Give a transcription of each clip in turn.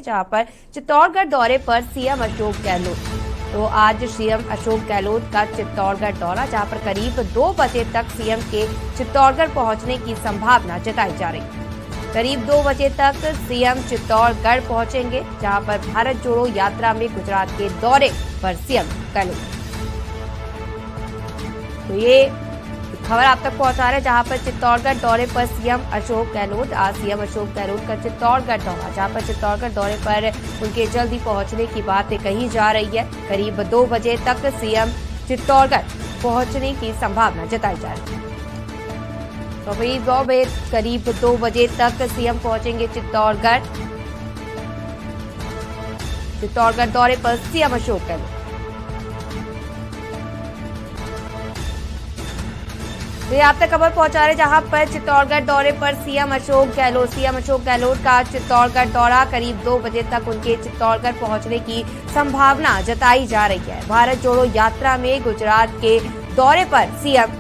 जहां पर चित्तौड़गढ़ दौरे पर सीएम अशोक गहलोत। तो आज सीएम अशोक गहलोत का चित्तौड़गढ़ दौरा, जहां पर करीब 2 बजे तक सीएम के चित्तौड़गढ़ पहुंचने की संभावना जताई जा रही है। करीब 2 बजे तक सीएम चित्तौड़गढ़ पहुंचेंगे, जहां पर भारत जोड़ो यात्रा में गुजरात के दौरे पर सीएम गहलोत। तो ये खबर आप तक पहुंचा रहे, जहां पर चित्तौड़गढ़ दौरे पर सीएम अशोक गहलोत। आज सीएम अशोक गहलोत का चित्तौड़गढ़ दौरा, जहां पर चित्तौड़गढ़ दौरे पर उनके जल्दी पहुंचने की बातें कही जा रही है। करीब 2 बजे तक सीएम चित्तौड़गढ़ पहुंचने की संभावना जताई जा रही है। तो भाई करीब 2 बजे तक सीएम पहुंचेंगे चित्तौड़गढ़ दौरे पर सीएम अशोक गहलोत। तो ये आप तक खबर पहुंचा रहे, जहां पर चित्तौड़गढ़ दौरे पर सीएम अशोक गहलोत का चित्तौड़गढ़ दौरा, करीब 2 बजे तक उनके चित्तौड़गढ़ पहुंचने की संभावना जताई जा रही है। भारत जोड़ो यात्रा में गुजरात के दौरे पर सीएम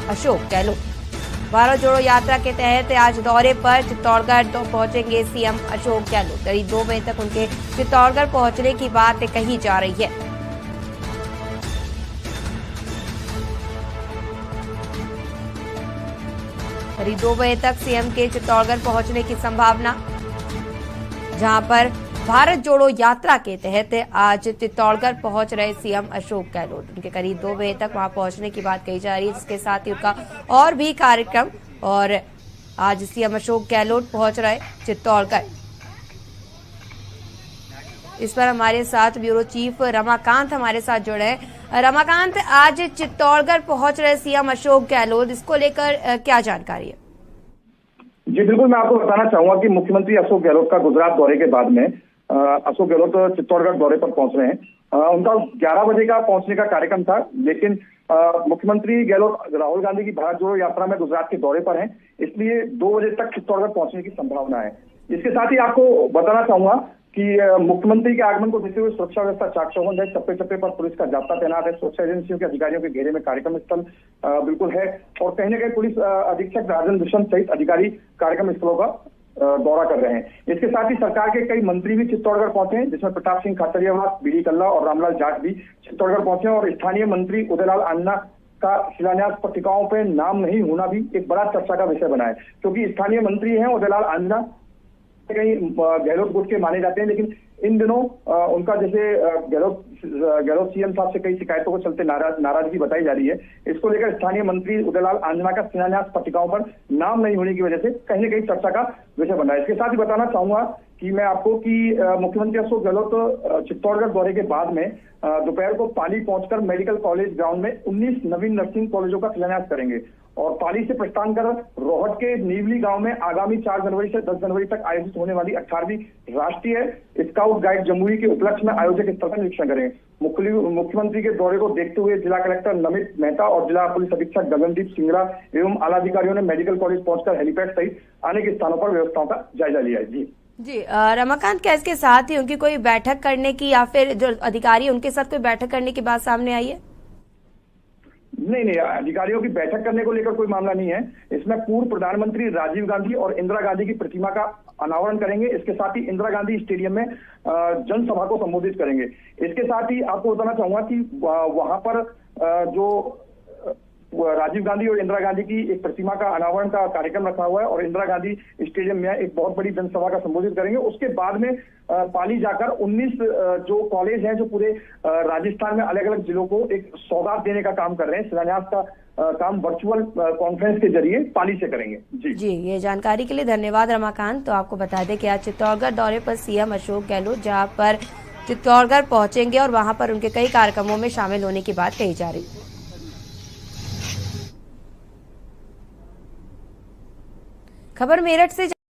अशोक गहलोत। भारत जोड़ो यात्रा के तहत आज दौरे पर चित्तौड़गढ़ पहुंचेंगे सीएम अशोक गहलोत। करीब 2 बजे तक उनके चित्तौड़गढ़ पहुंचने की बात कही जा रही है। करीब 2 बजे तक सीएम के चित्तौड़गढ़ पहुंचने की संभावना, जहां पर भारत जोड़ो यात्रा के तहत आज चित्तौड़गढ़ पहुंच रहे सीएम अशोक गहलोत। उनके करीब 2 बजे तक वहां पहुंचने की बात कही जा रही है, जिसके साथ ही उनका और भी कार्यक्रम। और आज सीएम अशोक गहलोत पहुंच रहे चित्तौड़गढ़। इस पर हमारे साथ ब्यूरो चीफ रमाकांत हमारे साथ जुड़े हैं। रमाकांत, आज चित्तौड़गढ़ पहुंच रहे सीएम अशोक गहलोत, इसको लेकर क्या जानकारी है? जी बिल्कुल, मैं आपको बताना चाहूंगा कि मुख्यमंत्री अशोक गहलोत का गुजरात दौरे के बाद में अशोक गहलोत चित्तौड़गढ़ दौरे पर पहुंच रहे हैं। उनका 11 बजे का पहुंचने का कार्यक्रम था, लेकिन मुख्यमंत्री गहलोत राहुल गांधी की भारत जोड़ो यात्रा में गुजरात के दौरे पर हैं, इसलिए 2 बजे तक चित्तौड़गढ़ पहुंचने की संभावना है। इसके साथ ही आपको बताना चाहूंगा कि मुख्यमंत्री के आगमन को देखते हुए सुरक्षा व्यवस्था चाक चौबंद है। चप्पे चप्पे पर पुलिस का जाब्ता तैनात है। सुरक्षा एजेंसियों के अधिकारियों के घेरे में कार्यक्रम स्थल बिल्कुल है, और कहीं न कहीं पुलिस अधीक्षक राजन दुष्यंत सहित अधिकारी कार्यक्रम स्थलों का दौरा कर रहे हैं। इसके साथ ही सरकार के कई मंत्री भी चित्तौड़गढ़ पहुंचे हैं, जिसमें प्रताप सिंह खाचरियावास, बीडी कल्ला और रामलाल जाट भी चित्तौड़गढ़ पहुंचे हैं। और स्थानीय मंत्री उदयलाल आंजना का शिलान्यास पट्टिकाओं पर नाम नहीं होना भी एक बड़ा चर्चा का विषय बना है, क्योंकि स्थानीय मंत्री हैं उदयलाल आंजना, कहीं गहलोत गुट के माने जाते हैं, लेकिन इन दिनों उनका जैसे गहलोत सीएम साहब से कई शिकायतों को चलते नाराजगी बताई जा रही है। इसको लेकर स्थानीय मंत्री उदयलाल आंजना का शिलान्यास पट्टिकाओं पर नाम नहीं होने की वजह से कहीं न कहीं चर्चा का विषय बन रहा है। इसके साथ ही बताना चाहूंगा कि मैं आपको कि मुख्यमंत्री अशोक गहलोत चित्तौड़गढ़ दौरे के बाद में दोपहर को पाली पहुंचकर मेडिकल कॉलेज ग्राउंड में 19 नवीन नर्सिंग कॉलेजों का शिलान्यास करेंगे, और पाली से प्रस्थान कर रोहट के नीवली गांव में आगामी 4 जनवरी से 10 जनवरी तक आयोजित होने वाली 18वीं राष्ट्रीय स्काउट गाइड जमुई के उपलक्ष्य में आयोजक स्थल का निरीक्षण करेंगे। मुख्यमंत्री के दौरे को देखते हुए जिला कलेक्टर नमित मेहता और जिला पुलिस अधीक्षक गगनदीप सिंगरा एवं आला अधिकारियों ने मेडिकल कॉलेज पहुंचकर हेलीपैड सहित अनेक स्थानों पर व्यवस्थाओं का जायजा लिया है। जी रमाकांत, क्या इसके साथ ही उनकी कोई बैठक करने की या फिर जो अधिकारी उनके साथ कोई बैठक करने की बात सामने आई है? नहीं, अधिकारियों की बैठक करने को लेकर कोई मामला नहीं है। इसमें पूर्व प्रधानमंत्री राजीव गांधी और इंदिरा गांधी की प्रतिमा का अनावरण करेंगे। इसके साथ ही इंदिरा गांधी स्टेडियम में जनसभा को संबोधित करेंगे। इसके साथ ही आपको बताना चाहूंगा कि वहां पर जो राजीव गांधी और इंदिरा गांधी की एक प्रतिमा का अनावरण का कार्यक्रम रखा हुआ है, और इंदिरा गांधी स्टेडियम में एक बहुत बड़ी जनसभा का संबोधित करेंगे। उसके बाद में पाली जाकर 19 जो कॉलेज हैं, जो पूरे राजस्थान में अलग अलग जिलों को एक सौगात देने का काम कर रहे हैं, शिलान्यास का काम वर्चुअल कॉन्फ्रेंस के जरिए पाली से करेंगे। जी, ये जानकारी के लिए धन्यवाद रमाकांत। तो आपको बता दें कि आज चित्तौड़गढ़ दौरे पर सीएम अशोक गहलोत जहां पर चित्तौड़गढ़ पहुंचेंगे, और वहां पर उनके कई कार्यक्रमों में शामिल होने की बात कही जा रही है। खबर मेरठ से